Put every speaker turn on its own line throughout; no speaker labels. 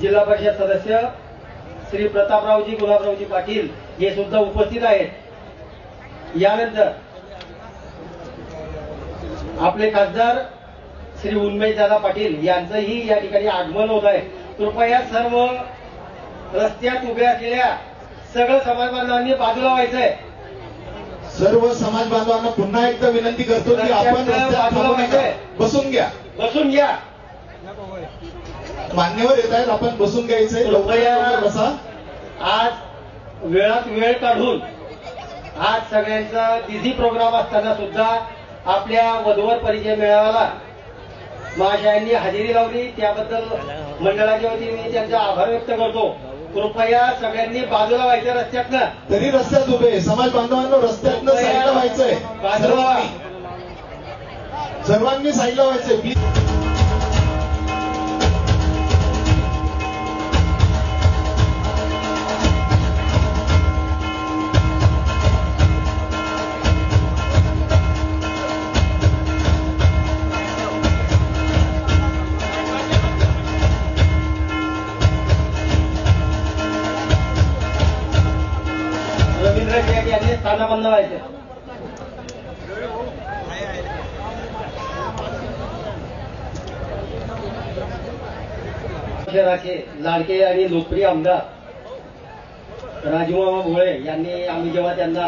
जिल्हा परिषद सदस्य श्री प्रतापरावजी गुलाबरावजी पाटील हे सुद्धा उपस्थित आहेत। यानंतर आपले खासदार श्री उन्मेशदादा पाटील यांचंही या ठिकाणी आगमन होत आहे। कृपया सर्व रस्त्यात उभे असलेल्या सगळं समाज बांधवांनी बाजूला व्हायचंय।
सर्व समाज बांधवांना पुन्हा एकदा विनंती करतो की आपण बसून घ्या,
बसून घ्या।
मान्यवर येत आहेत, आपण बसून घ्यायचंय। लवकर बसा।
आज वेळात वेळ काढून आज सगळ्यांचा बिझी प्रोग्राम असताना सुद्धा आपल्या वधूवर परिचय मेळाव्याला महाशयांनी हजेरी लावली, त्याबद्दल मंडळाच्या वतीने मी त्यांचा आभार व्यक्त करतो। कृपया सगळ्यांनी बाजूला व्हायचं रस्त्यातनं।
तरी रस्त्यात उभे समाज बांधवांना रस्त्यातनं साईडला व्हायचंय, सर्वांनी साईडला व्हायचंय।
यांनी स्थानबंद व्हायचे। शहराचे लाडके आणि लोकप्रिय आमदार राजूमामा भोळे यांनी आम्ही जेव्हा त्यांना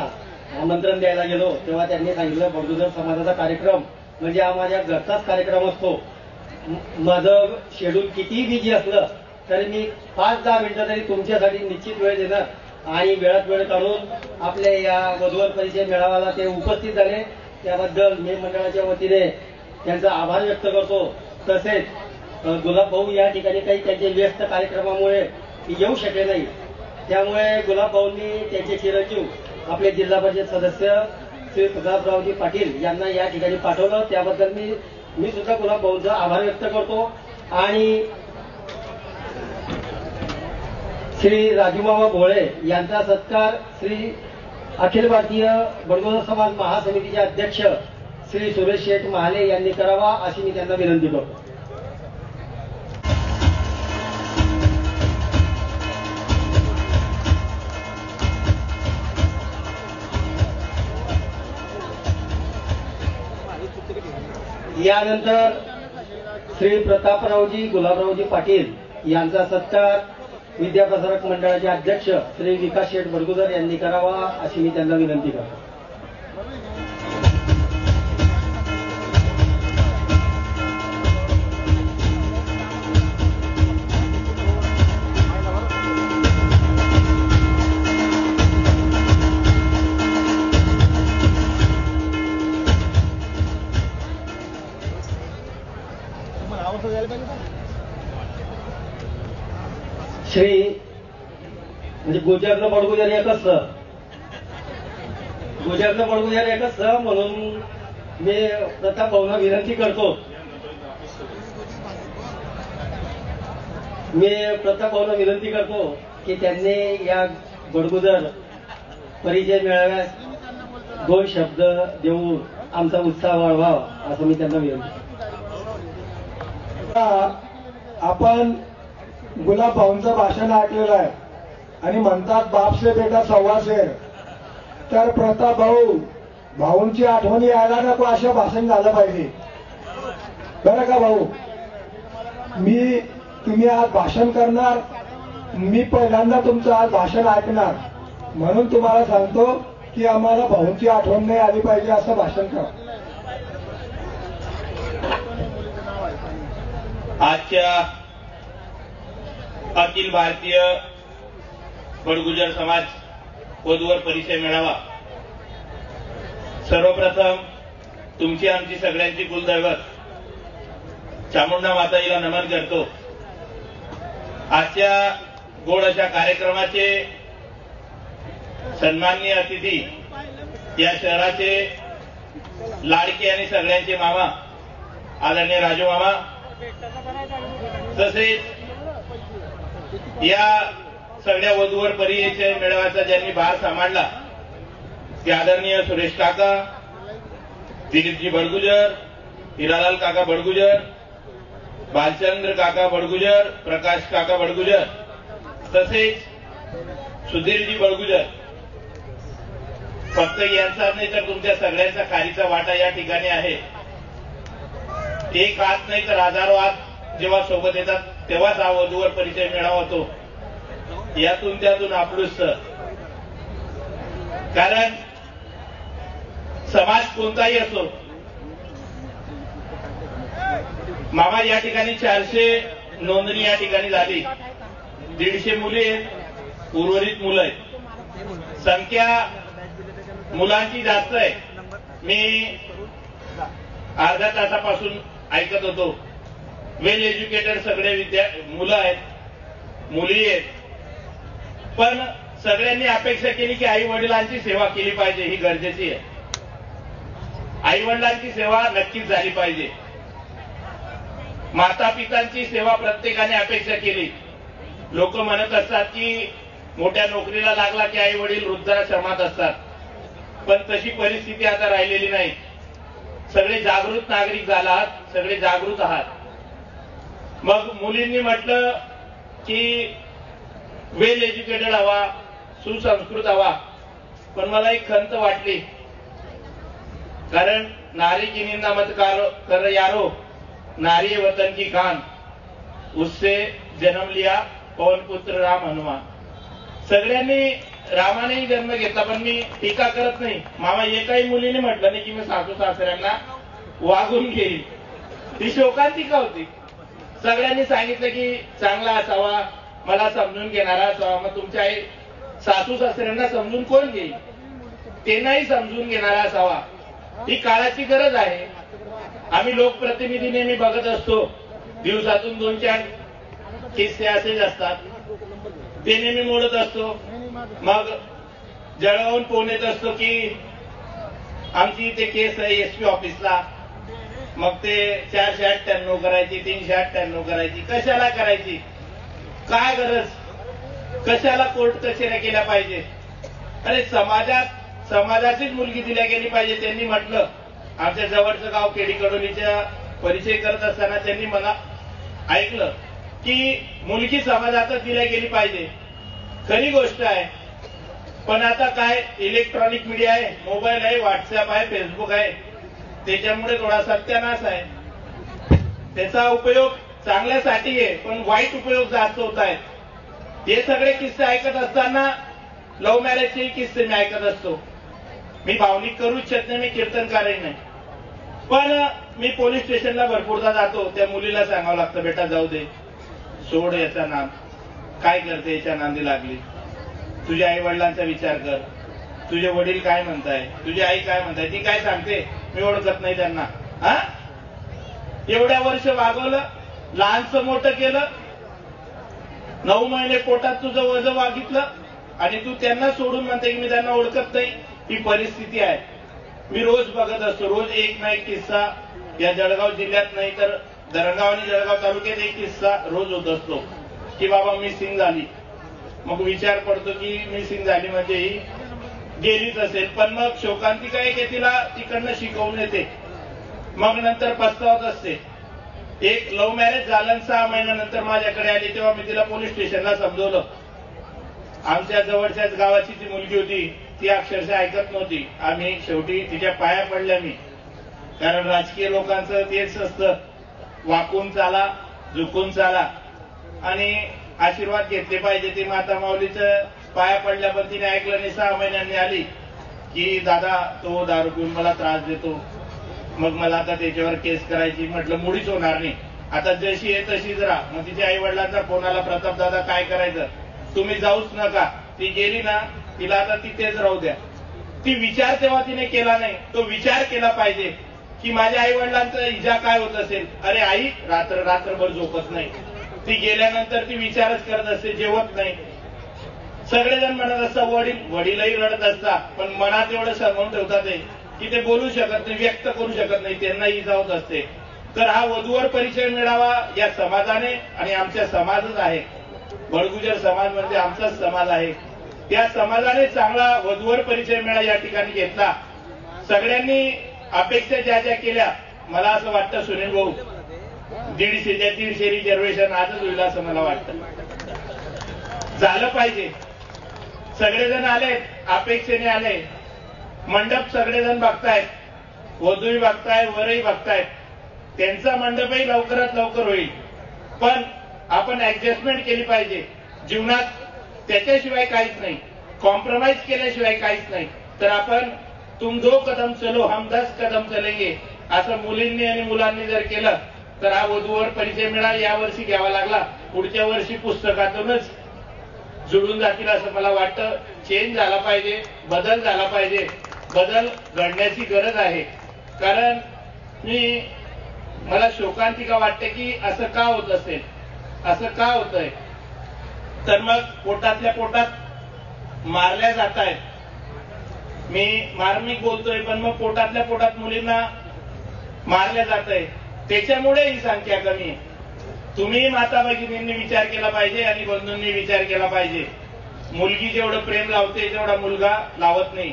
आमंत्रण द्यायला गेलो तेव्हा त्यांनी सांगितलं बडगुजर समाजाचा कार्यक्रम म्हणजे हा माझ्या घरचाच कार्यक्रम असतो। माझं शेड्यूल कितीही बिझी असलं तरी मी 5-10 मिनिटं तरी तुमच्यासाठी निश्चित वेळ देणार आणि वेळात वेळ काढून आपल्या या वधूवर परिचय मेळाव्याला ते उपस्थित झाले, त्याबद्दल मी मंडळाच्या वतीने त्यांचा आभार व्यक्त करतो। तसेच गुलाब भाऊ या ठिकाणी काही त्यांचे व्यस्त कार्यक्रमामुळे येऊ शकले नाही, त्यामुळे गुलाब भाऊंनी त्यांचे चिरंजीव आपले जिल्हा परिषद सदस्य श्री प्रतापरावजी पाटील यांना या ठिकाणी पाठवलं, त्याबद्दल मी सुद्धा गुलाब भाऊंचा आभार व्यक्त करतो। आणि श्री राजूमामा भोळे यांचा सत्कार श्री अखिल भारतीय बडगुजर समाज महासमितीचे अध्यक्ष श्री सुरेश शेठ महाले यांनी करावा अशी मी त्यांना विनंती करतो। यानंतर श्री प्रतापरावजी गुलाबरावजी पाटील यांचा सत्कार विद्याप्रसारक मंडळाचे अध्यक्ष श्री विकास शेठ बडगुजर यांनी करावा अशी मी त्यांना विनंती करतो। श्री म्हणजे गुजरनं बडगुजर एकच गुजरनं बडगुजर एकच म्हणून मी प्रताप भाऊंना विनंती करतो, की त्यांनी या बडगुजर परिचय मेळाव्यात 2 शब्द देऊन आमचा उत्साह वाढवावा असं मी त्यांना विनंती।
आपण गुलाब भाऊंचं भाषण ऐकलेलं आहे आणि म्हणतात बाप से बेटा सव्वा शेर, तर प्रताप भाऊंची आठवणी यायला नको असं भाषण झालं पाहिजे बरं का भाऊ। तुम्ही आज भाषण करणार, मी पहिल्यांदा तुमचं आज भाषण ऐकणार, म्हणून तुम्हाला सांगतो की आम्हाला भाऊंची आठवण नाही आली पाहिजे असं भाषण करा।
आजच्या अखिल भारतीय बडगुजर समाज वधूवर परिचय मेळावा सर्वप्रथम तुमची आमची सगळ्यांची कुलदैवत चामुंडा माताजीला नमन करतो। आजच्या गोड अशा कार्यक्रमाचे सन्माननीय अतिथी या शहराचे लाडके आणि सगळ्यांचे मामा आदरणीय राजू मामा, तसेच या सगळ्या वधूवर परिचय मेळाव्याचा ज्यांनी भार सांभाळला ते आदरणीय सुरेश काका, दिलीपजी बडगुजर, हिरालाल काका बडगुजर, भालचंद्र काका बडगुजर, प्रकाश काका बडगुजर, तसेच सुधीरजी बडगुजर, फक्त यांचा नाही तर तुमच्या सगळ्यांचा खारीचा वाटा या ठिकाणी आहे. एक हात नाही तर हजारो हात जेव्हा सोबत येतात तेव्हाच हा वधूवर परिचय मेळावा होतो. यातून त्यातून आपलूस, कारण समाज कोणताही असो, मामा या ठिकाणी 400 नोंदणी या ठिकाणी झाली. 150 मुली आहेत, उर्वरित मुलं आहेत. संख्या मुलांची जास्त आहे. मी अर्ध्या तासापासून ऐकत होतो. वेल एज्युकेटेड सगळे मुलं आहेत, मुली आहेत. पण सगळ्यांनी अपेक्षा केली की आई वडिलांची सेवा केली पाहिजे, ही गरजेची आहे. आई वडिलांची सेवा नक्कीच झाली पाहिजे. माता पितांची सेवा प्रत्येकाने अपेक्षा केली. लोक म्हणत असतात की मोठ्या नोकरीला लागला की आई वडील वृद्धाश्रमात असतात, पण तशी परिस्थिती आता राहिलेली नाही. सगळे जागृत नागरिक झाला आहात, सगळे जागृत आहात. मग मुलींनी म्हटलं की वेल एज्युकेटेड हवा, सुसंस्कृत हवा. पण मला एक खंत वाटली, कारण नारी की निंदा मत कर यारो, नारी वतन की खान, उससे जन्म लिया पवन पुत्र राम हनुमान. सगळ्यांनी रामानेही जन्म घेतला, पण मी टीका करत नाही. मामा एकाही मुलीने म्हटलं नाही की मी सासू सासऱ्यांना वागून घेईल. ती शोकांतिका होती. सगळ्यांनी सांगितलं की चांगला असावा, मला समजून घेणारा असावा. मग तुमच्या आई सासू सासऱ्यांना समजून कोण घेईल? त्यांनाही समजून घेणारा असावा. ही काळाची गरज आहे. आम्ही लोकप्रतिनिधी नेहमी बघत असतो, दिवसातून 2-4 किस्से असेच असतात, ते नेहमी मोडत असतो. मग जळगावून फोन येत असतो की आमची इथे केस आहे एसपी ऑफिसला. मग ते 498 करायची, 398 करायची. कशाला करायची? काय गरज? कशाला कोर्ट कचेऱ्या केल्या पाहिजे? अरे समाजाचीच मुलगी दिल्या गेली पाहिजे. त्यांनी म्हटलं, आमच्या जवळचं गाव केडी कडोलीचा परिचय करत असताना त्यांनी मला ऐकलं की मुलगी समाजातच दिल्या गेली पाहिजे. खरी गोष्ट आहे. पण आता काय, इलेक्ट्रॉनिक मीडिया आहे, मोबाईल आहे, व्हॉट्सअप आहे, फेसबुक आहे, त्याच्यामुळे थोडा सत्यानाश आहे. त्याचा उपयोग चांगल्यासाठी आहे, पण वाईट उपयोग जास्त होत आहेत. हे सगळे किस्से ऐकत असताना लव्ह मॅरेजचे किस्से मी ऐकत असतो. मी भावनिक करू इच्छित नाही, मी कीर्तनकारही नाही. पण मी पोलीस स्टेशनला भरपूरदा जातो. त्या मुलीला सांगावं लागतं, बेटा जाऊ दे, सोड याचा नाम, काय करते याच्या नांदी लागली. तुझ्या आई वडिलांचा विचार कर. तुझे वडील काय म्हणताय, तुझी आई काय म्हणताय, ती काय सांगते, मी ओळखत नाही त्यांना. हा, एवढ्या वर्ष वागवलं, लहानचं मोठं केलं, 9 महिने पोटात तुझं वजन वागितलं, आणि तू त्यांना सोडून म्हणते की मी त्यांना ओळखत नाही. ही परिस्थिती आहे. मी रोज बघत असतो, रोज एक ना एक किस्सा या जळगाव जिल्ह्यात नाही तर धरणगाव आणि जळगाव तालुक्यात एक किस्सा रोज होत असतो की बाबा मिसिंग झाली. मग विचार पडतो की मिसिंग झाली म्हणजे ही गेलीच असेल. पण मग शोकांतिका एक तिला तिकडनं शिकवून येते, मग नंतर पस्तावत असते. एक लव्ह मॅरेज झालं, 6 महिन्यानंतर माझ्याकडे आली, तेव्हा मी तिला पोलीस स्टेशनला समजवलं. आमच्या जवळच्याच गावाची ती मुलगी होती, ती अक्षरशः ऐकत नव्हती. आम्ही शेवटी तिच्या पाया पडल्या मी, कारण राजकीय लोकांचं तेच असतं, वाकून चाला, झुकून चाला आणि आशीर्वाद घेतले पाहिजे. ती माता माऊलीचं पाया पडल्या, पण तिने ऐकलं नाही. 6 महिन्यांनी आली की दादा तो दारू पिऊन मला त्रास देतो, मग मला आता त्याच्यावर केस करायची. म्हटलं मुळीच होणार नाही, आता जशी आहे तशीच राहा. मग तिच्या आई वडिलांचा फोन आला, प्रताप दादा काय करायचं, तुम्ही जाऊच नका. ती गेली ना, तिला आता तिथेच राहू द्या. ती विचार तेव्हा तिने केला नाही, तो विचार केला पाहिजे की माझ्या आई वडिलांचा इजा काय होत असेल. अरे आई रात्रभर झोपत नाही, ती गेल्यानंतर ती विचारच करत असते, जेवत नाही. सगळेजण म्हणत असतात वडीलही रडत असतात, पण मनात एवढं सांगून ठेवतात की ते बोलू शकत नाही, व्यक्त करू शकत नाही, त्यांना इजा होत असते. तर हा वधूवर परिचय मिळावा या समाजाने, आणि आमच्या समाजच आहे, बडगुजर समाज म्हणजे आमचाच समाज आहे, त्या समाजाने चांगला वधूवर परिचय मेळा या ठिकाणी घेतला. सगळ्यांनी अपेक्षा ज्या ज्या केल्या, मला असं वाटतं सुनील भाऊ 150च्या 150 रिझर्वेशन आजच होईल असं मला वाटतं. झालं पाहिजे. सगळेजण आले, अपेक्षेने आले. मंडप सगळेजण बघतायत, वधूही बघतायत, वरही बघतायत. त्यांचा मंडपही लवकरात लवकर होईल. पण आपण ऍडजस्टमेंट केली पाहिजे जीवनात. त्याच्याशिवाय काहीच नाही, कॉम्प्रोमाइज केल्याशिवाय काहीच नाही. तर आपण तुम 2 कदम चलो हम 10 कदम चलेंगे असं मुलींनी आणि मुलांनी जर केलं तर हा वधूवर परिचय मेळा यावर्षी घ्यावा लागला. पुढच्या वर्षी पुस्तकातूनच जुळून जातील असं मला वाटतं. चेंज झाला पाहिजे, बदल झाला पाहिजे. बदल घडण्याची गरज आहे. कारण मला शोकांतिका वाटते की असं का होत असेल, असं का होतंय. तर मग पोटातल्या पोटात मारल्या जात आहेत. मी मार्मिक बोलतोय, पण मग पोटातल्या पोटात मुलींना मारल्या जात आहे. त्याच्यामुळे ही संख्या कमी आहे. तुम्ही माता भगिनींनी विचार केला पाहिजे आणि बंधूंनी विचार केला पाहिजे. मुलगी जेवढं प्रेम लावते तेवढा मुलगा लावत नाही.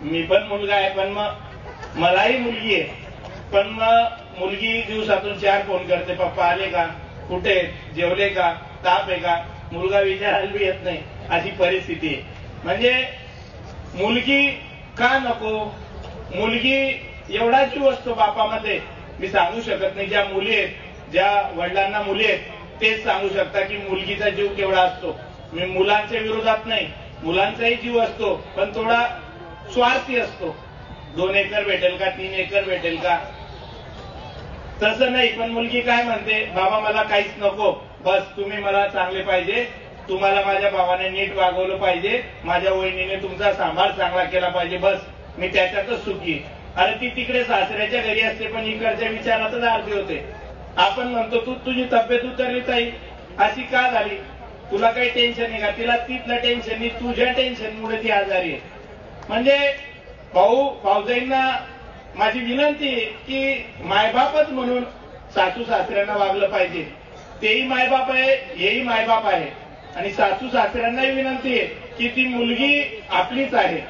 मी पण मुलगा आहे, पण मग मलाही मुलगी आहे. पण मग मुलगी दिवसातून 4 फोन करते, पप्पा आले का, कुठे, जेवले का, ताप आहे का. मुलगा विचारायला बी येत नाही, अशी परिस्थिती आहे. म्हणजे मुलगी का नको. मुलगी एवढा जीव असतो बापामध्ये, मी सांगू शकत नाही. ज्या मुली आहेत, ज्या वडिलांना मुली आहेत, तेच सांगू शकता की मुलगीचा जीव केवढा असतो. मी मुलांच्या विरोधात नाही, मुलांचाही जीव असतो, पण थोडा स्वार्थी असतो. 2 एकर भेटेल का, 3 एकर भेटेल का, तसं नाही. पण मुलगी काय म्हणते, बाबा मला काहीच नको, बस तुम्ही मला चांगले पाहिजे, तुम्हाला माझ्या भावाने नीट वागवलं पाहिजे, माझ्या वहिनीने तुमचा सांभाळ चांगला केला पाहिजे, बस मी त्याच्यातच सुखी. अरे ती तिकडे सासऱ्याच्या घरी असते, पण इकडच्या विचारातच आरती होते. आपण म्हणतो तू तुझी तब्येत उतरली ताई, अशी का झाली, तुला काही टेन्शन आहे का. तिला तिथलं टेन्शन नाही, तुझ्या टेन्शनमुळे ती आजारी आहे. म्हणजे भाऊजाईंना माझी विनंती आहे की मायबापच म्हणून सासू सासऱ्यांना वागलं पाहिजे. तेही मायबाप आहे, हेही मायबाप आहे. आणि सासू सासऱ्यांनाही विनंती आहे की ती मुलगी आपलीच आहे.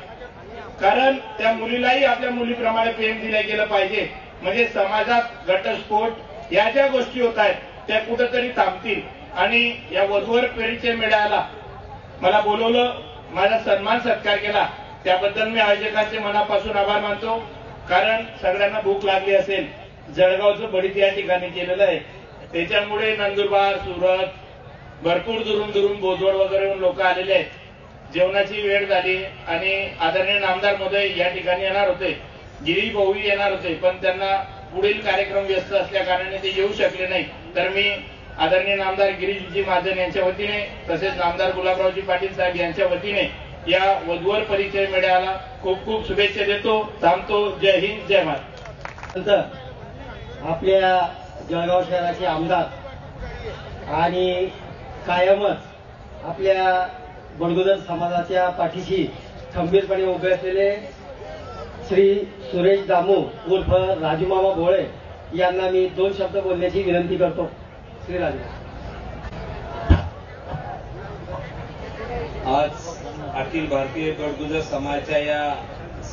कारण त्या मुलीलाही आपल्या मुलीप्रमाणे प्रेम दिलं गेलं पाहिजे. म्हणजे समाजात घटस्फोट या ज्या गोष्टी होत आहेत त्या कुठेतरी थांबतील. आणि या वधूवर परिचय मेळाव्याला मला बोलवलं, माझा सन्मान सत्कार केला, त्याबद्दल मी आयोजकांचे मनापासून आभार मानतो. कारण सगळ्यांना भूक लागली असेल. जळगावचं बडीत या ठिकाणी केलेलं आहे, त्याच्यामुळे नंदुरबार, सुरत, भरपूर दुरून दुरून बोजवड वगैरे लोक आलेले आहेत. जेवणाची वेळ झाली आणि आदरणीय नामदार महोदय या ठिकाणी येणार होते, गिरीश भाऊही येणार होते, पण त्यांना पुढील कार्यक्रम व्यस्त असल्या कारणाने ते येऊ शकले नाही. तर मी आदरणीय नामदार गिरीशजी महाजन यांच्या वतीने, तसेच नामदार गुलाबरावजी पाटील साहेब यांच्या वतीने या वधूवर परिचय मेळाव्याला खूप खूप शुभेच्छा देतो. थांबतो. जय हिंद, जय महाराष्ट्र.
आपल्या जळगाव शहराचे आमदार आणि कायमच आपल्या बडगुजर समाजाच्या पाठीशी खंबीरपणे उभे असलेले श्री सुरेश दामू उर्फ राजूमामा भोळे यांना मी 2 शब्द बोलण्याची विनंती करतो. श्री राजू.
आज अखिल भारतीय बडगुजर समाजाच्या या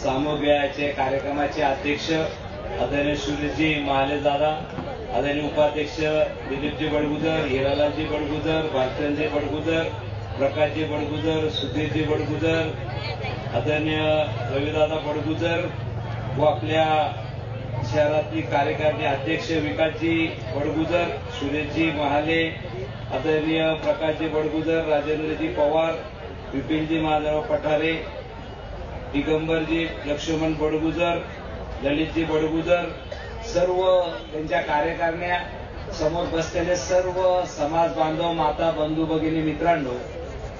सामूहिक कार्यक्रमाचे अध्यक्ष आदरणीय सुरेशजी महाले दादा, आदरणीय उपाध्यक्ष दिलीपजी बडगुजर, हिरालालजी बडगुजर, भास्करजी बडगुजर, प्रकाशजी बडगुजर, सुधीरजी बडगुजर, आदरणीय रविदादा बडगुजर व आपल्या शहरातील कार्यकारिणी अध्यक्ष विकासजी बडगुजर, सुरेशजी महाले, आदरणीय प्रकाशजी बडगुजर, राजेंद्रजी पवार, विपिनजी माधव पठारे, दिगंबरजी लक्ष्मण बडगुजर, ललितजी बडगुजर, सर्व त्यांच्या कार्यकारिण्या समोर बसलेले सर्व समाज बांधव, माता, बंधू, भगिनी, मित्रांनो,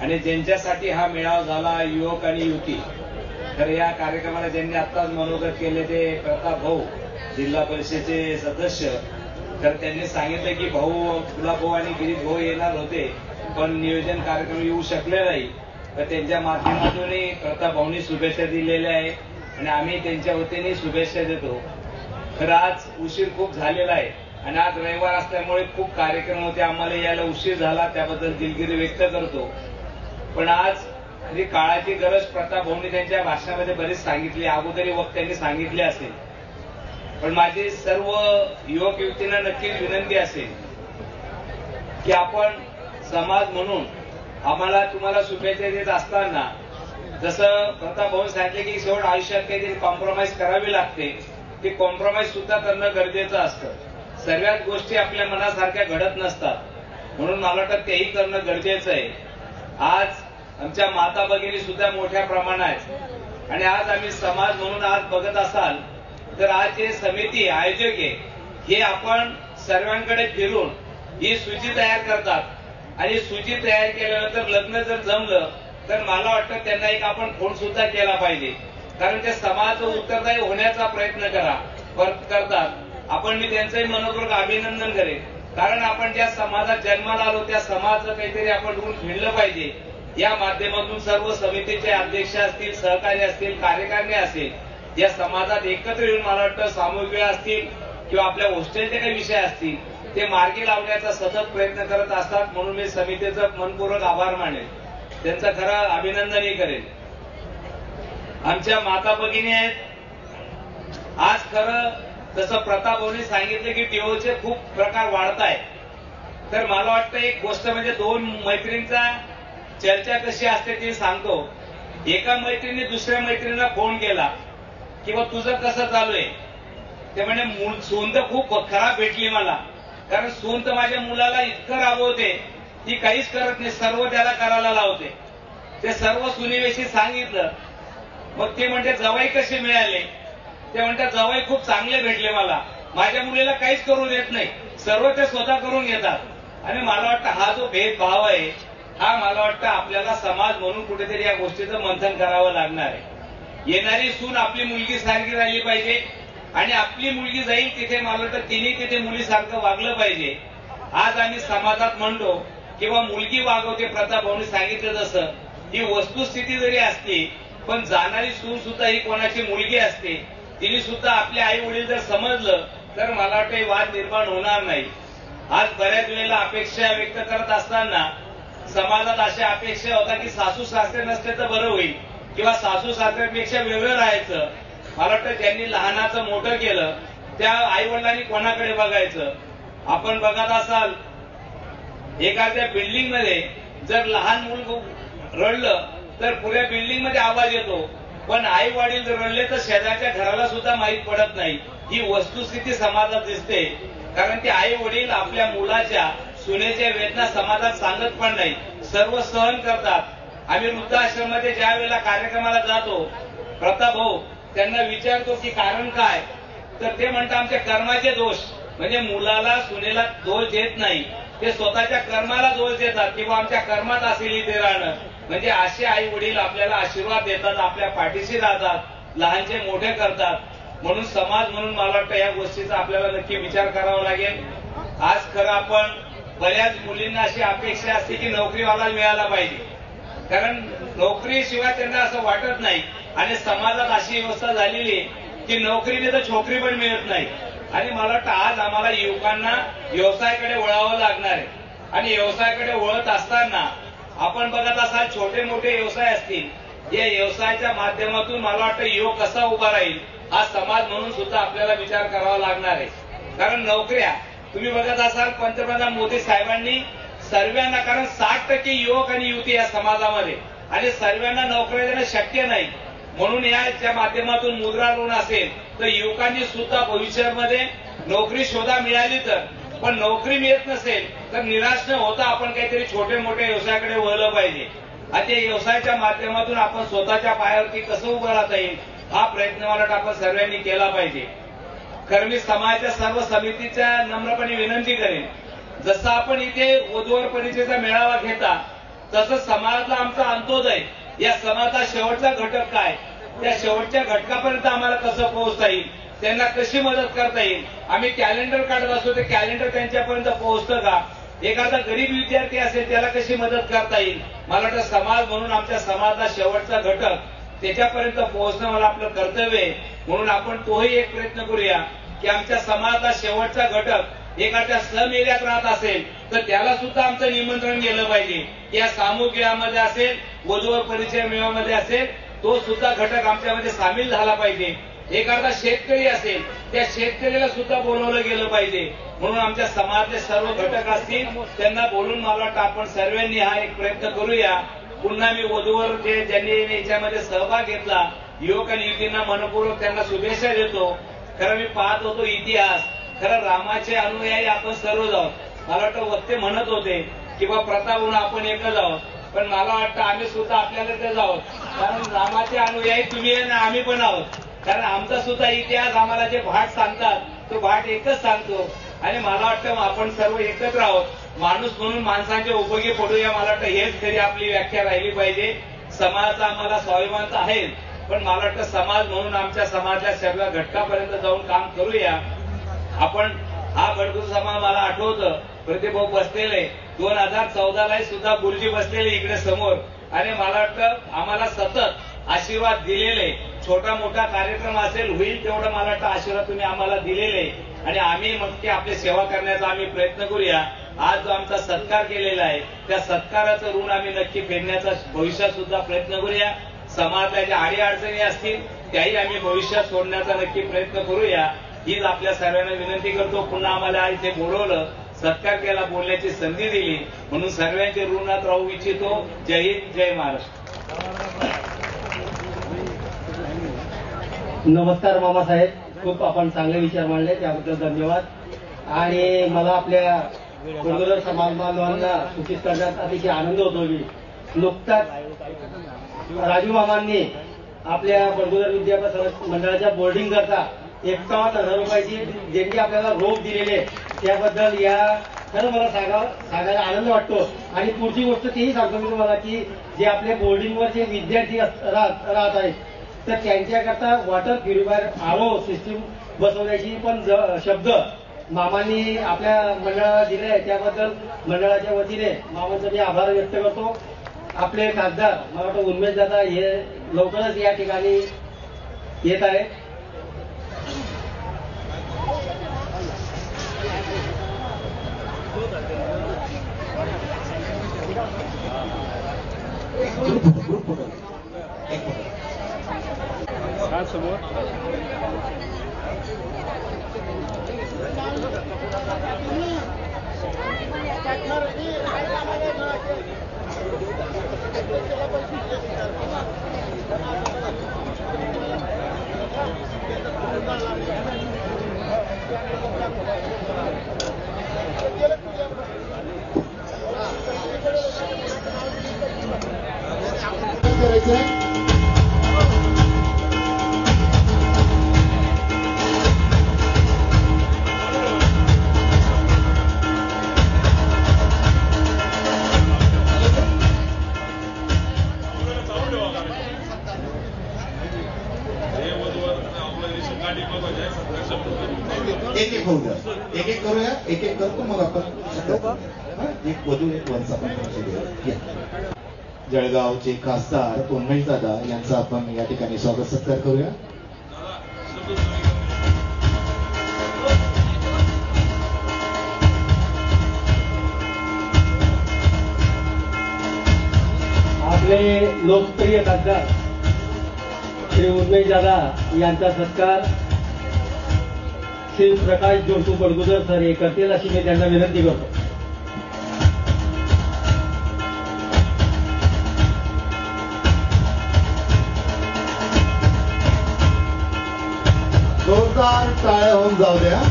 आणि ज्यांच्यासाठी हा मेळावा झाला, युवक आणि युवती. तर या कार्यक्रमाला ज्यांनी आत्ताच मनोगत केले ते प्रताप भाऊ, जिल्हा परिषदेचे सदस्य. तर त्यांनी सांगितलं की गुलाब भाऊ आणि गिरीश भाऊ येणार होते, पण नियोजन कार्यक्रम येऊ शकले नाही. तर त्यांच्या माध्यमातूनही प्रताप भाऊंनी शुभेच्छा दिलेल्या आहे आणि आम्ही त्यांच्या वतीने शुभेच्छा देतो. तर आज उशीर खूप झालेला आहे आणि आज रविवार असल्यामुळे खूप कार्यक्रम होते, आम्हाला यायला उशीर झाला, त्याबद्दल दिलगिरी व्यक्त करतो. पण आज खरी काळाची गरज प्रताप भाऊंनी त्यांच्या भाषणामध्ये बरीच सांगितली, अगोदरी वक्त्यांनी सांगितले असेल. पण माझी सर्व युवक युवतींना नक्कीच विनंती असेल की आपण समाज म्हणून आम्हाला तुम्हाला शुभेच्छा देत असताना जसं प्रताप भाऊ सांगितले की शेवट आयुष्यात काहीतरी कॉम्प्रोमाइज करावी लागते, ते कॉम्प्रोमाइज सुद्धा करणं गरजेचं असतं. सर्वच गोष्टी आपल्या मनासारख्या घडत नसतात, म्हणून मला वाटतं तेही करणं गरजेचं आहे. आज आमच्या माता भगिनी सुद्धा मोठ्या प्रमाणात आणि आज आम्ही समाज म्हणून आज बघत असाल तर आज जे समिती आयोजक आहे हे आपण सर्वांकडे फिरून ही सूची तयार करतात आणि सूची तयार केल्यानंतर लग्न जर जमलं तर मला वाटतं त्यांना एक आपण फोन सुद्धा केला पाहिजे, कारण ते समाजाचं उत्तरदायी होण्याचा प्रयत्न करतात. आपण मी त्यांचंही मनपूर्वक अभिनंदन करेन, कारण आपण ज्या समाजात जन्माला आलो त्या समाजाचं काहीतरी आपण ऋण फेडलं पाहिजे. या माध्यमातून सर्व समितीचे अध्यक्ष असतील, सहकारी असतील, कार्यकारिणी असेल, या समाजात एकत्र येऊन मला वाटतं सामूहिक वेळा असतील किंवा आपल्या हॉस्टेलचे काही विषय असतील ते मार्गी लावण्याचा सतत प्रयत्न करत असतात. म्हणून मी समितीचं मनपूर्वक आभार मानेन, त्यांचं खरं अभिनंदनही करेन. आमच्या माता भगिनी आहेत. आज खरं जसं प्रताप भाऊंनी सांगितलं की टीओचे खूप प्रकार वाढत आहेत, तर मला वाटतं एक गोष्ट म्हणजे दोन मैत्रिणींचा चर्चा कशी असते ते सांगतो. एका मैत्रिणीने दुसऱ्या मैत्रिणीला फोन केला किंवा तुझं कसं चालू आहे, ते म्हणे सून तर खूप खराब भेटली मला, कारण सून तर माझ्या मुलाला इतकं राबवते ती काहीच करत नाही, सर्व त्याला करायला लावते. ते सर्व सुनेविषयी सांगितलं. मग ते म्हणते जवाई कसे मिळाले, ते म्हणतात जवाई खूप चांगले भेटले मला, माझ्या मुलीला काहीच करू देत नाही, सर्व ते स्वतः करून घेतात. आणि मला वाटतं हा जो भेदभाव आहे हा मला वाटतं आपल्याला समाज म्हणून कुठेतरी या गोष्टीचं मंथन करावं लागणार आहे. येणारी सून आपली मुलगी सारखी राहिली पाहिजे आणि आपली मुलगी जाईल तिथे मला वाटतं तिने तिथे मुलीसारखं वागलं पाहिजे. आज आम्ही समाजात म्हणतो किंवा मुलगी वागवते, प्रताप भाऊंनी सांगितलं तसं ही वस्तुस्थिती जरी असली पण जाणारी सून सुद्धा ही कोणाची मुलगी असते. तिने सुद्धा आपले आई वडील जर समजलं तर मला वाटतं वाद निर्माण होणार नाही. आज बऱ्याच वेळेला अपेक्षा व्यक्त करत असताना समाजात अशा अपेक्षा होता की सासू सासरे नसले तर बरं होईल किंवा सासू सासऱ्यांपेक्षा वेगळं राहायचं. मला वाटतं ज्यांनी लहानाचं मोठं केलं त्या आई वडिलांनी कोणाकडे बघायचं. आपण बघत असाल एखाद्या बिल्डिंग मध्ये जर लहान मूल रडलं तर पुऱ्या बिल्डिंग मध्ये आवाज येतो, पण आई वडील जर रडले तर शेजारच्या घराला सुद्धा माहीत पडत नाही. ही वस्तुस्थिती समाजात दिसते, कारण ते आई वडील आपल्या मुलाच्या सुनेच्या वेदना समाजात सांगत पण नाही, सर्व सहन करतात. आम्ही वृद्धाश्रममध्ये ज्या वेळेला कार्यक्रमाला जातो प्रताप भाऊ त्यांना विचारतो की कारण काय, तर ते म्हणतात आमच्या कर्माचे दोष, म्हणजे मुलाला सुनेला दोष देत नाही, ते स्वतःच्या कर्माला दोष देतात किंवा आमच्या कर्मात असेल इथे राहणं. म्हणजे असे आई वडील आपल्याला आशीर्वाद देतात, आपल्या पाठीशी राहतात, लहानचे मोठे करतात. म्हणून समाज म्हणून मला वाटतं या गोष्टीचा आपल्याला नक्की विचार करावा लागेल. आज खरं आपण बऱ्याच मुलींना अशी अपेक्षा असते की नोकरीवाला मिळाला पाहिजे, कारण नोकरीशिवाय त्यांना असं वाटत नाही. आणि समाजात अशी व्यवस्था झालेली आहे की नोकरीने तर छोकरी पण मिळत नाही. आणि मला वाटतं आज आम्हाला युवकांना व्यवसायाकडे वळावं लागणार आहे. आणि व्यवसायाकडे वळत असताना आपण बघत असाल छोटे मोठे व्यवसाय असतील, या व्यवसायाच्या माध्यमातून मला वाटतं युवक कसा उभा राहील हा समाज म्हणून सुद्धा आपल्याला विचार करावा लागणार आहे. कारण नोकऱ्या तुम्ही बघत असाल पंतप्रधान मोदी साहेबांनी सर्वांना, कारण 60% युवक आणि युवती या समाजामध्ये आणि सर्वांना नोकऱ्या देणं शक्य नाही, म्हणून याच्या माध्यमातून मुद्रा लोन असेल तर युवकांनी सुद्धा भविष्यामध्ये नोकरी शोधा मिळाली तर, पण नोकरी मिळत नसेल तर निराश न होता आपण काहीतरी छोटे मोठे व्यवसायाकडे वळलं पाहिजे. आणि त्या व्यवसायाच्या माध्यमातून आपण स्वतःच्या पायावरती कसं उभं राहता येईल हा प्रयत्न मला वाटतं आपण सर्वांनी केला पाहिजे. खरं मी समाजाच्या सर्व समितीच्या नम्रपणे विनंती करेन, जसं आपण इथे वधूवर परिचयाचा मेळावा घेता तसं समाजातला आमचा अंत्योदय, या समाजाचा शेवटचा घटक काय, त्या शेवटच्या घटकापर्यंत आम्हाला कसं पोहोचता येईल, त्यांना कशी मदत करता येईल. आम्ही कॅलेंडर काढत असतो, ते कॅलेंडर त्यांच्यापर्यंत पोहोचतं का, एखादा गरीब विद्यार्थी असेल त्याला कशी मदत करता येईल. मला वाटतं समाज म्हणून आमच्या समाजाचा शेवटचा घटक त्याच्यापर्यंत पोहोचणं मला आपलं कर्तव्य आहे. म्हणून आपण तोही एक प्रयत्न करूया की आमच्या समाजाचा शेवटचा घटक एखाद्या स्लम एरियात राहत असेल तर त्याला सुद्धा आमचं निमंत्रण गेलं पाहिजे. या सामूहिक मेळाव्यामध्ये असेल, वधूवर परिचय मेळाव्यामध्ये असेल, तो सुद्धा घटक आमच्यामध्ये सामील झाला पाहिजे. एखादा शेतकरी असेल त्या शेतकऱ्याला सुद्धा बोलवलं गेलं पाहिजे. म्हणून आमच्या समाजातले सर्व घटक असतील त्यांना बोलून मला वाटतं आपण सर्वांनी हा एक प्रयत्न करूया. पुन्हा मी वधूवर जे ज्यांनी याच्यामध्ये सहभाग घेतला युवक आणि युवतींना मनपूर्वक त्यांना शुभेच्छा देतो. खरं मी पाहत होतो इतिहास, खरं रामाचे अनुयायी आपण सर्वच आहोत. मला वाटतं वक्ते म्हणत होते की बा प्रथा होऊन आपण एकच आहोत, पण मला वाटतं आम्ही सुद्धा आपल्याला तेच आहोत. कारण रामाचे अनुयायी तुम्ही आणि आम्ही पण आहोत. कारण आमचा सुद्धा इतिहास आम्हाला जे भाट सांगतात तो भाट एकच सांगतो आणि मला वाटतं आपण सर्व एकत्र आहोत. माणूस म्हणून माणसांच्या उपयोगी पडूया. मला वाटतं हेच तरी आपली व्याख्या राहिली पाहिजे. समाजाचा आम्हाला स्वाभिमान तर आहे, पण मला वाटतं समाज म्हणून आमच्या समाजाच्या सर्व घटकापर्यंत जाऊन काम करूया आपण. हा बडगुजर समाज मला आठवतं प्रतिभाऊ बसलेले 2014ला सुद्धा गुरुजी बसलेले इकडे समोर आणि मला वाटतं आम्हाला सतत आशीर्वाद दिलेले. छोटा मोठा कार्यक्रम असेल होईल तेवढं मला वाटतं आशीर्वाद तुम्ही आम्हाला दिलेले आणि आम्ही मग ते आपली सेवा करण्याचा आम्ही प्रयत्न करूया. आज जो आमचा सत्कार केलेला आहे त्या सत्काराचं ऋण आम्ही नक्की फेडण्याचा भविष्यात सुद्धा प्रयत्न करूया. समाजातल्या ज्या अडीअडचणी असतील त्याही आम्ही भविष्यात सोडण्याचा नक्की प्रयत्न करूया. हीच आपल्या सर्वांना विनंती करतो. पुन्हा आम्हाला इथे बोलवलं, सत्कार केला, बोलण्याची संधी दिली म्हणून सर्वांचे ऋणात राहू इच्छितो. जय हिंद, जय महाराष्ट्र.
नमस्कार मामासाहेब, खूप आपण चांगले विचार मांडले त्याबद्दल धन्यवाद. आणि मला आपल्या बडगुजर समाज बांधवांना सूचित करण्यात अतिशय आनंद होतो की नुकताच राजू मामांनी आपल्या बडगुजर विद्यापीठ मंडळाच्या बोर्डिंग करता 51,000 रुपयाची देणगी आपल्याला रोख दिलेले त्याबद्दल या खरं मला सांगायला आनंद वाटतो. आणि पुढची गोष्ट तेही सांगतो मी तुम्हाला की जे आपले बोर्डिंगवर जे विद्यार्थी राहत आहेत तर त्यांच्याकरता वॉटर प्युरिफायर आरो सिस्टीम बसवण्याची पण शब्द मामांनी आपल्या मंडळाला दिले आहे. त्याबद्दल मंडळाच्या वतीने मामांचा मी आभार व्यक्त करतो. आपले खासदार मला वाटतं उन्मेष दादा हे लवकरच या ठिकाणी येत आहे.
एक करूया, एक करतो मग आपण एक वधू एक वंश आपण. जळगावचे खासदार उन्मेष दादा यांचा आपण या ठिकाणी स्वागत सत्कार करूया.
आपले लोकप्रिय खासदार श्री उन्मेष दादा यांचा सत्कार श्री प्रकाश जोशू बडगुजर सर हे करतील अशी मी त्यांना विनंती करतो.
जोरदार टाळ्या होऊन जाऊ द्या.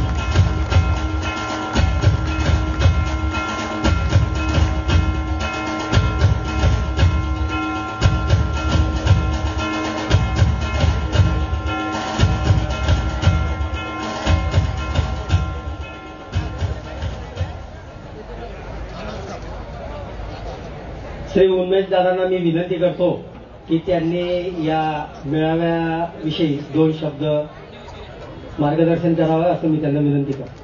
श्री उन्मेष दादांना मी विनंती करतो की त्यांनी या मेळाव्याविषयी 2 शब्द मार्गदर्शन करावं असं मी त्यांना विनंती करतो.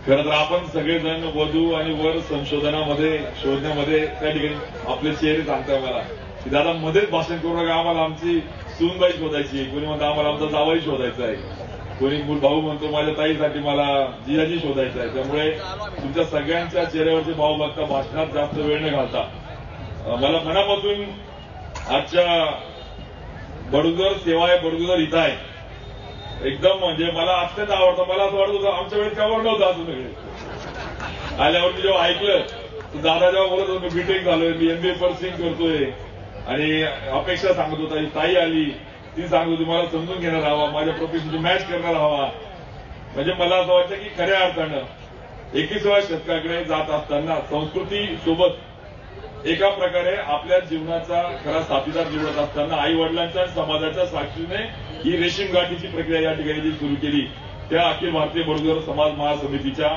खरं तर आपण सगळेजण वधू आणि वर संशोधनामध्ये शोधण्यामध्ये त्या ठिकाणी आपले चेहरे सांगताय मला की दादा मध्येच भाषण करू नका, आम्हाला आमची सूनबाई शोधायची, कोणी म्हणतं आम्हाला आमचा जावाई शोधायचा आहे, कोणी भाऊ म्हणतो माझ्या ताईसाठी मला जिजाजी शोधायचं आहे. त्यामुळे तुमच्या सगळ्यांच्या चेहऱ्यावरचे भाव बघता भाषणात जास्त वेळ न घालता मला मनापासून आजच्या बडगुजर सेवा आहे, बडगुजर हित आहे. एकदम म्हणजे मला अत्यंत आवडतं. मला असं वाटत होतं आमच्या वेळेस काय नव्हतं अजून वेगळे. आल्यावर मी जेव्हा ऐकलं तर दादा जेव्हा बोलत होतो बीटेक झालोय, मी MBA पर्सिंग करतोय आणि अपेक्षा सांगत होता, ही ताई आली ती सांगत होती मला समजून घेणार हवा, माझ्या प्रोफेशनची मॅच करणार हवा. म्हणजे मला असं वाटतं की खऱ्या अर्थानं 21व्या शतकाकडे जात असताना संस्कृती सोबत एका प्रकारे आपल्या जीवनाचा खरा साथीदार निवडत असताना आई वडिलांच्या आणि समाजाच्या साक्षीने ही रेशीम गाठीची प्रक्रिया या ठिकाणी जी सुरू केली, त्या अखिल भारतीय बडगुजर समाज महासमितीच्या,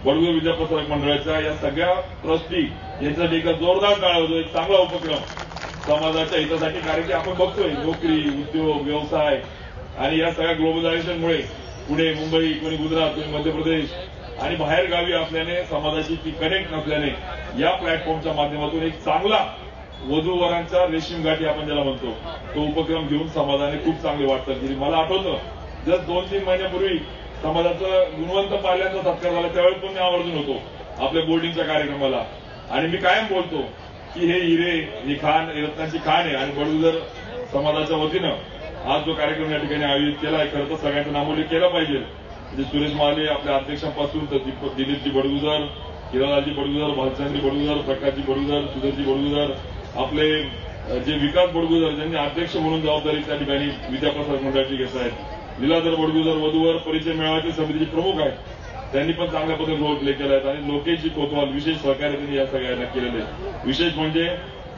बडगुजर विद्याप्रसारक मंडळाच्या या सगळ्या ट्रस्टी यांच्यासाठी एक जोरदार टाळ्या होतो. एक चांगला उपक्रम समाजाच्या हितासाठी. कारण की आपण बघतोय नोकरी, उद्योग, व्यवसाय आणि या सगळ्या ग्लोबलायझेशनमुळे पुणे, मुंबई, कोणी गुजरात, कोणी मध्य प्रदेश आणि बाहेर गावी असल्याने समाजाशी ती कनेक्ट नसल्याने या प्लॅटफॉर्मच्या माध्यमातून एक चांगला वधूवरांच्या रेशीम गाठी आपण ज्याला म्हणतो तो उपक्रम घेऊन समाजाने खूप चांगली वाटचाल केली. मला आठवतं जर 2-3 महिन्यापूर्वी समाजाचं गुणवंत पाल्यांचा सत्कार झाला त्यावेळेस पण मी आवर्जून होतो आपल्या बोर्डिंगच्या कार्यक्रमाला. आणि मी कायम बोलतो की हे हिरे, ही खाण, रत्नाची खाण आहे. आणि बडगुजर समाजाच्या वतीनं आज जो कार्यक्रम या ठिकाणी आयोजित केला आहे, खरं तर सगळ्यांचा नामोल्लेख केला पाहिजे. म्हणजे सुरेश महाले आपल्या अध्यक्षांपासून तर दिलीपजी बडगुजर, हिरालालजी बडगुजर, भालचंद्री बडगुजर, प्रकाशजी बडगुजर, सुधरजी बडगुजर, आपले जे विकास बडगुजर ज्यांनी अध्यक्ष म्हणून जबाबदारी त्या ठिकाणी विद्याप्रसारक मंडळाची घेत आहेत, लीलाधर बडगुजर वधूवर परिचय मेळाव्याचे समितीचे प्रमुख आहेत, त्यांनी पण चांगल्या पद्धतीने रोल प्ले केला आहे. आणि लोकेशजी कोतवाल विशेष सहकार्य त्यांनी या सगळ्यांना केलेले. विशेष म्हणजे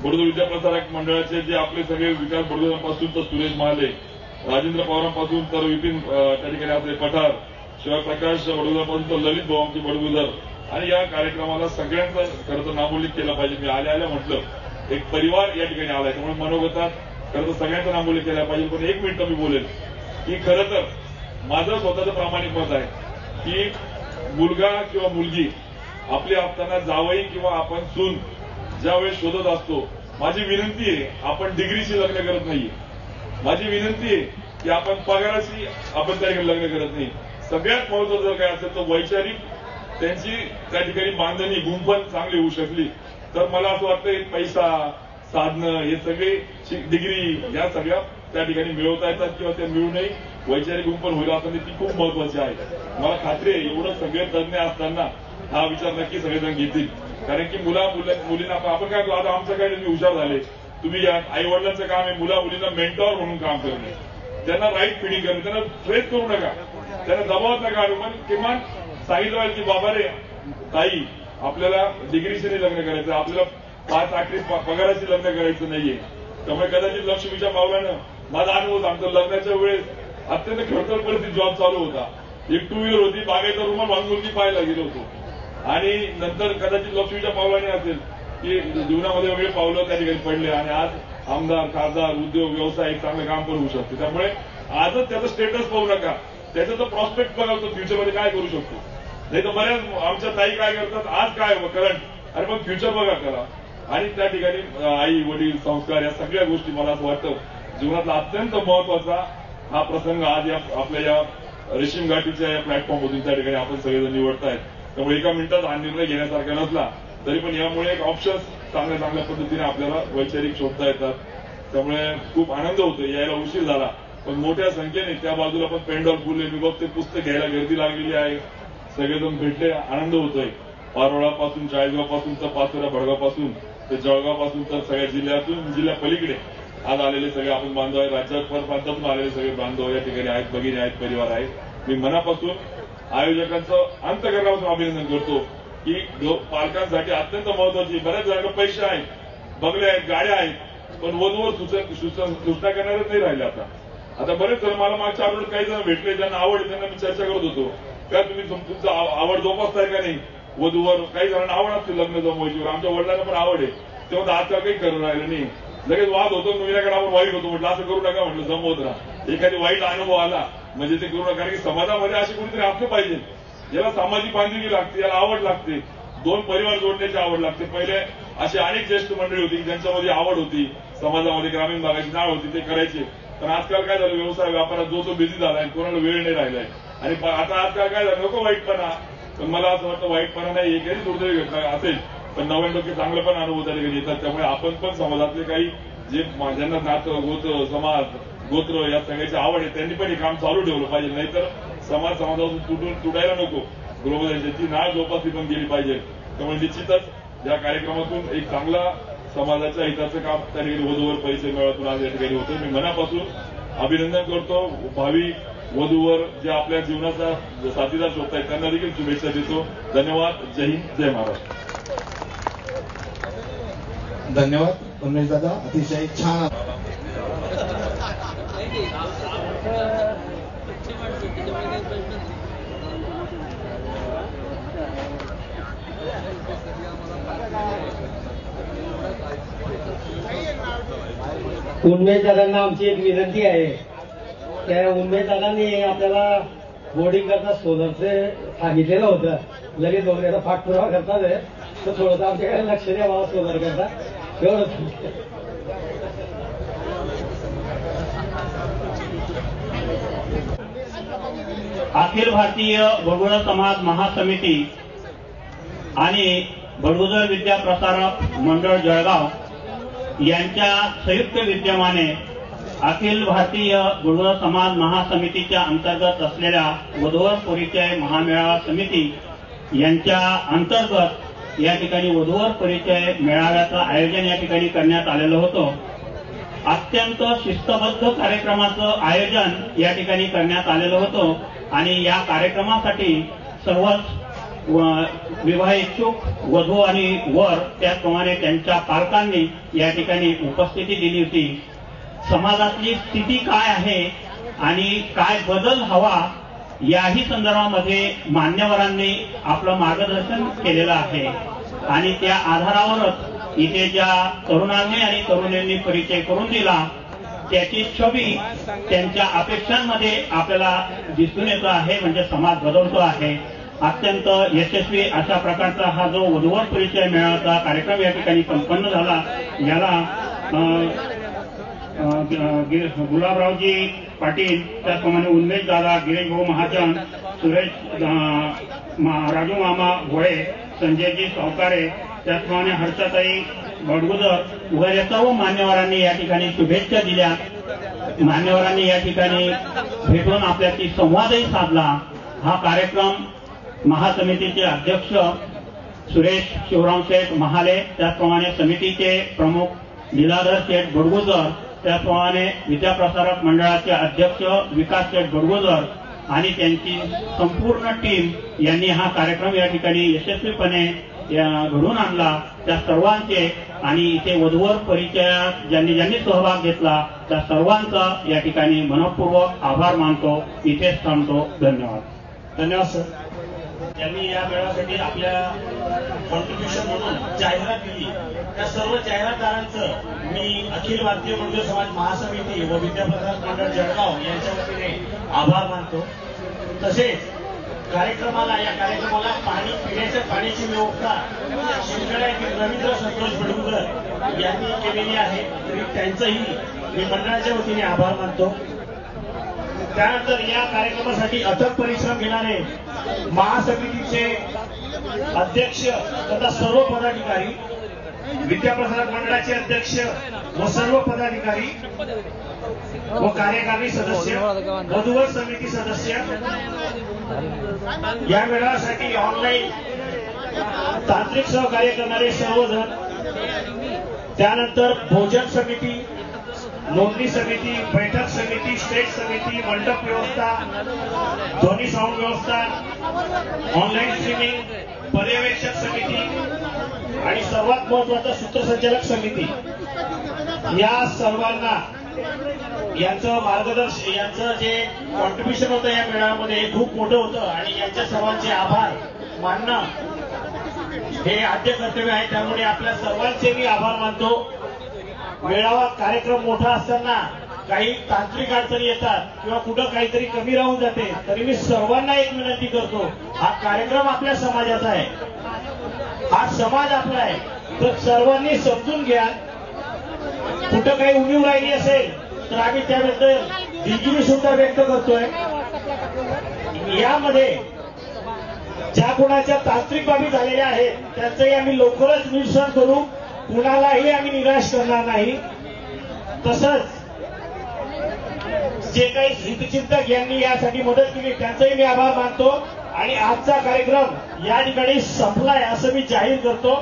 बडगुजर विद्याप्रसारक मंडळाचे जे आपले सगळे विकास बडगुजरांपासून तर सुरेश महाले, राजेंद्र पवारांपासून तर विपिन त्या ठिकाणी आपले पठार, शिवाय प्रकाश बडगुजरांपासून तर ललित भाऊंची बडगुजर. आणि या कार्यक्रमाला सगळ्यांचा खरं तर नामोल्लेख केला पाहिजे. मी आल्या म्हटलं एक परिवार या ठिकाणी आलाय, त्यामुळे मनोगतात खरं तर सगळ्यांचा नामोल्लेख केला पाहिजे. पण 1 मिनिट मी बोलेल की खरं तर माझं स्वतःचं प्रामाणिक मत आहे की मुलगा किंवा मुलगी आपली असताना जावई किंवा आपण सून ज्यावेळेस शोधत असतो, माझी विनंती आहे आपण डिग्रीशी लग्न करत नाहीये. माझी विनंती आहे की आपण पगाराशी आपण त्या ठिकाणी लग्न करत नाही. सगळ्यात महत्वाचं जर काय असेल तर वैचारिक त्यांची त्या ठिकाणी बांधणी गुंफण चांगली होऊ शकली तर मला असं वाटतं पैसा, साधनं, हे सगळे डिग्री या सगळ्या त्या ठिकाणी मिळवता येतात किंवा त्या मिळूनही वैचारिक गुंफण होईल असं ती खूप महत्वाची आहे. मला खात्री आहे एवढं सगळे तज्ञ असताना हा विचार नक्की सगळेजण घेतील. कारण की मुलींना आपण काय आता आमचं काय तुम्ही हुशार झाले, तुम्ही या आई वडिलांचं काम आहे मुला मुलींना मेंटॉर म्हणून काम करणे, त्यांना राईट फिडिंग करणे, त्यांना ट्रेस करू नका, त्यांना दबावात नका आणू, पण किमान सांगितलं पाहिजे की बाबा रे ताई आपल्याला डिग्रीशी नाही लग्न करायचं, आपल्याला 5 आखरी पगाराशी लग्न करायचं नाहीये. त्यामुळे कदाचित लक्ष्मीच्या पावलानं माझा अनुभव सांगतो लग्नाच्या वेळेस अत्यंत खडतर परिस्थिती जॉब चालू होता, एक 2 व्हीलर होती, बागेचा रुमाल बांधून मुलगी पाहायला गेलो होतो. आणि नंतर कदाचित लक्ष्मीच्या पावलाने असेल की जीवनामध्ये वेगळे पावलं त्या ठिकाणी पडले आणि आज आमदार, खासदार, उद्योग, व्यवसाय एक चांगलं काम पण होऊ शकते. त्यामुळे आजच त्याचं स्टेटस पाहू नका, त्याचं तर प्रॉस्पेक्ट बघा तो फ्युचरमध्ये काय करू शकतो. नाही तर बऱ्याच आमच्या ताई काय करतात, आज काय करंट, अरे मग फ्युचर बघा करा. आणि त्या ठिकाणी आई वडील संस्कार या सगळ्या गोष्टी मला असं वाटतं जीवनातला अत्यंत महत्वाचा हा प्रसंग आज या आपल्या या रेशीम गाठीच्या या प्लॅटफॉर्ममधून त्या ठिकाणी आपण सगळेजण निवडतायत. त्यामुळे एका मिनिटात हा निर्णय घेण्यासारखा नसला तरी पण यामुळे एक ऑप्शन्स चांगल्या चांगल्या पद्धतीने आपल्याला वैचारिक शोधता येतात. त्यामुळे खूप आनंद होतो. यायला उशीर झाला पण मोठ्या संख्येने त्या बाजूला पण पेंडॉल फुले, मी बघते पुस्तक घ्यायला गर्दी लागलेली आहे, सगळेजण भेटले, आनंद होतोय. पारोळापासून, चाळीसगावपासून तर पाचोरा भडगावपासून तर जळगावपासून तर सगळ्या जिल्ह्यातून जिल्ह्या पलीकडे आज आलेले सगळे आपण बांधव आहेत, राज्यात प्रांतातून आलेले सगळे बांधव या ठिकाणी आहेत, भगिनी आहेत, परिवार आहेत. मी मनापासून आयोजकांचं अंतःकरणापासून अभिनंदन करतो की पालकांसाठी अत्यंत महत्वाची, बऱ्याच जागा पैसे आहेत, बंगले आहेत, गाड्या आहेत, पण वधूवर सूचना करणारच नाही राहिले. आता बरेच जण मला मागच्या आठवड्यात काही जण भेटले ज्यांना आवड त्यांना मी चर्चा करत होतो का तुम्ही तुमचं आवड जोपासताय का नाही वधूवर. काही जणांना आवड असते लग्न जमवायची, आमच्या वडिलांना पण आवड आहे, तेव्हा आजकाल काही करून राहिलं नाही. लगेच वाद होतो, नवीनाकडे आपण वाईट होतो, म्हटलं असं करू नका, म्हटलं जमवत राहा. एखादी वाईट अनुभव आला म्हणजे ते करू नका, कारण की समाजामध्ये असे कुठेतरी असले पाहिजे याला सामाजिक बांधिलकी लागते, याला आवड लागते, 2 परिवार जोडण्याची आवड लागते. पहिले अशी अनेक ज्येष्ठ मंडळी होती ज्यांच्यामध्ये आवड होती, समाजामध्ये ग्रामीण भागाची नाळ होती, ते करायचे. पण आजकाल काय झालं, व्यवसाय व्यापारात जो बिझी झालाय, कोणाला वेळ नाही राहिलाय. आणि आता आजकाल काय झालं, नको वाईटपणा, पण मला असं वाटतं वाईटपणा नाही, एकही दुर्दैवी घटना असेल पण 90% चांगलं पण अनुभव त्या ठिकाणी येतात. त्यामुळे आपण पण समाजातले काही जे ज्यांना नातं गोत्र समाज गोत्र या सगळ्याची आवड आहे त्यांनी पण हे काम चालू ठेवलं पाहिजे, नाहीतर समाजापासून तुटायला नको. ग्लोबलायझेशनची नाळ जोपासली पण गेली पाहिजे. त्यामुळे निश्चितच या कार्यक्रमातून एक चांगला समाजाच्या हिताचं काम त्या ठिकाणी वधूवर परिचय मेळाव्यातून आज या ठिकाणी होतं. मी मनापासून अभिनंदन करतो. भावी वधूवर जे आपल्या जीवनाचा साथीदार शोधतायत त्यांना देखील शुभेच्छा देतो. धन्यवाद. जय हिंद, जय महाराष्ट्र.
धन्यवाद उन्मेश दादा, अतिशय छान.
उन्मेश दादांना आमची एक विनंती आहे. त्या उन्मेश दादांनी आपल्याला बोर्डिंग करता सोलरचे सांगितलेलं होतं. लगेच दोघांचा पाठपुरावा करतात आहे, तर थोडंसं आमच्याकडे लक्ष द्यावा सोलर करता एवढंच.
अखिल भारतीय बडगुजर समाज महासमिती आणि बडगुजर विद्या प्रसारक मंडळ जळगाव यांच्या संयुक्त विद्यमाने अखिल भारतीय बडगुजर समाज महासमितीच्या अंतर्गत असलेल्या वधूवर परिचय महामेळावा समिती यांच्या अंतर्गत या ठिकाणी वधूवर परिचय मेळाव्याचं आयोजन या ठिकाणी करण्यात आलेलं होतं. अत्यंत शिस्तबद्ध कार्यक्रमाचं आयोजन या ठिकाणी करण्यात आलेलं होतं आणि या कार्यक्रमासाठी सर्वच विवाह इच्छुक वधू आणि वर त्याचप्रमाणे त्यांच्या पालकांनी या ठिकाणी उपस्थिती दिली होती. समाजातली स्थिती काय आहे आणि काय बदल हवा याही संदर्भामध्ये मान्यवरांनी आपलं मार्गदर्शन केलेलं आहे आणि त्या आधारावरच इथे ज्या तरुणांनी आणि तरुणींनी परिचय करून दिला त्याची छबी त्यांच्या अपेक्षांमध्ये आपल्याला दिसून येतो आहे, म्हणजे समाज बदलतो आहे. अत्यंत यशस्वी अशा प्रकारचा हा जो वधूवर परिचय मेळाव्याचा कार्यक्रम या ठिकाणी संपन्न झाला. याला गुलाबरावजी पाटील, त्याचप्रमाणे उन्मेश दादा, गिरीश भाऊ महाजन, सुरेश राजू मामा भोळे, संजयजी सावकारे, त्याचप्रमाणे हर्षाताई बडगुजर वगैरे सर्व मान्यवरांनी या ठिकाणी शुभेच्छा दिल्या. मान्यवरांनी या ठिकाणी भेटून आपल्याशी संवादही साधला. हा कार्यक्रम महासमितीचे अध्यक्ष सुरेश शिवराम शेठ महाले, त्याचप्रमाणे समितीचे प्रमुख लीलाधर शेठ बडगुजर, त्याचप्रमाणे विद्याप्रसारक मंडळाचे अध्यक्ष विकास शेठ बडगुजर आणि त्यांची संपूर्ण टीम यांनी हा कार्यक्रम या ठिकाणी यशस्वीपणे घडून आणला. त्या सर्वांचे आणि इथे वधूवर परिचयात ज्यांनी सहभाग घेतला त्या सर्वांचा या ठिकाणी मनपूर्वक आभार मानतो. इथेच थांबतो. धन्यवाद.
धन्यवाद सर. त्यांनी या मेळाव्यासाठी आपल्या कॉन्ट्रीब्युशन म्हणून जाहिरात दिली. त्या सर्व जाहिरातदारांचं मी अखिल भारतीय बडगुजर समाज महासमिती व विद्याप्रसारक मंडळ जळगाव यांच्या वतीने आभार मानतो. तसेच या कार्यक्रमाला पिण्याच्या पाण्याची व्यवस्था शिंदखेडा येथील रवींद्र संतोष बडगुजर यांनी केलेली आहे, तरी त्यांचंही मी मंडळाच्या वतीने आभार मानतो. त्यानंतर या कार्यक्रमासाठी अथक परिश्रम घेणारे महासमितीचे अध्यक्ष तथा सर्व पदाधिकारी, विद्याप्रसारक मंडळाचे अध्यक्ष व सर्व पदाधिकारी व कार्यकारी सदस्य, वधूवर समिती सदस्य, या मेळाव्यासाठी ऑनलाईन तांत्रिक सहकार्य करणारे सर्वजण, त्यानंतर भोजन समिती, नोंदणी समिती, बैठक समिती, स्टेज समिती, मंडप व्यवस्था, ध्वनी साऊंड व्यवस्था, ऑनलाईन स्ट्रीमिंग, पर्यवेक्षक समिती आणि सर्वात महत्वाचं सूत्रसंचालक समिती, या सर्वांना यांचं मार्गदर्शन, यांचं जे कॉन्ट्रीब्युशन होतं या मेळाव्यामध्ये खूप मोठं होतं आणि यांच्या सर्वांचे आभार मानणं हे आद्य कर्तव्य आहे. त्यामुळे आपल्या सर्वांचे मी आभार मानतो. मेळावा कार्यक्रम मोठा असताना काही तांत्रिक अडचणी येतात किंवा कुठं काहीतरी कमी राहून जाते, तरी मी सर्वांना एक विनंती करतो, हा कार्यक्रम आपल्या समाजाचा आहे, हा समाज आपला आहे, तर सर्वांनी समजून घ्या. कुठं काही उणीव राहिली असेल तर आम्ही त्याबद्दल दिलगिरी सुद्धा व्यक्त करतोय. यामध्ये ज्या कोणाच्या तांत्रिक बाबी झालेल्या आहेत त्यांचंही आम्ही लवकरच निरसन करू. कुणालाही आम्ही निराश करणार नाही. तसंच जे काही हितचिंतक यांनी यासाठी मदत केली त्यांचंही मी आभार मानतो आणि आजचा कार्यक्रम या ठिकाणी संपलाय असं मी जाहीर करतो.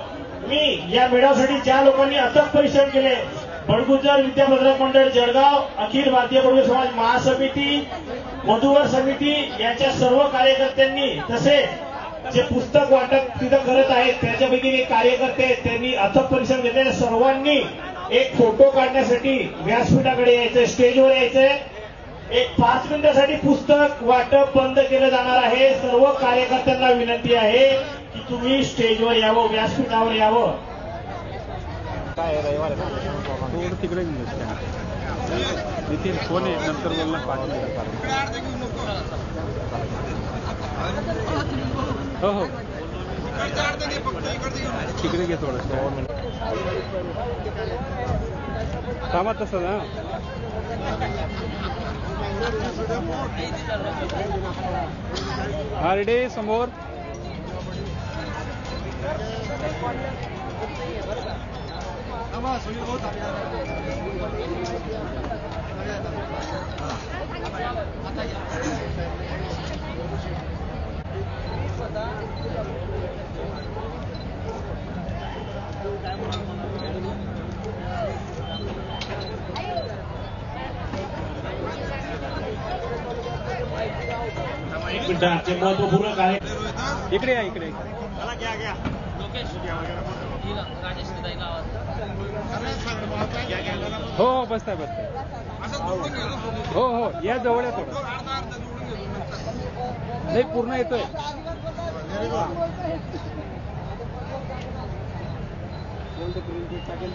मी या मेळाव्यासाठी ज्या लोकांनी अथक परिश्रम केले, बडगुजर विद्यापत्रक मंडळ जळगाव, अखिल भारतीय बडगुजर समाज महासमिती, मधुवर समिती यांच्या सर्व कार्यकर्त्यांनी, तसेच जे पुस्तक वाटप तिथं करत आहेत त्याच्यापैकी एक कार्यकर्ते त्यांनी अथक परिश्रम घेतलेल्या सर्वांनी एक फोटो काढण्यासाठी व्यासपीठाकडे यायचंय, स्टेजवर यायचंय. एक 5 मिनिटासाठी पुस्तक वाटप बंद केलं जाणार आहे. सर्व कार्यकर्त्यांना विनंती आहे की तुम्ही स्टेजवर यावं, व्यासपीठावर यावं.
तिकडे नितीन फोन आहे, नंतर बोलला 5 मिनिटं. हो हो तिकडे घे थोडं कामात तसं ना. हार्डे समोर.
एक मिनिट, ते महत्वपूर्ण कार्य
इकडे या, इकडे. हो हो बसताय बसताय. हो हो या जवळ आहे थोडं. नाही पूर्ण येतोय. टाकेल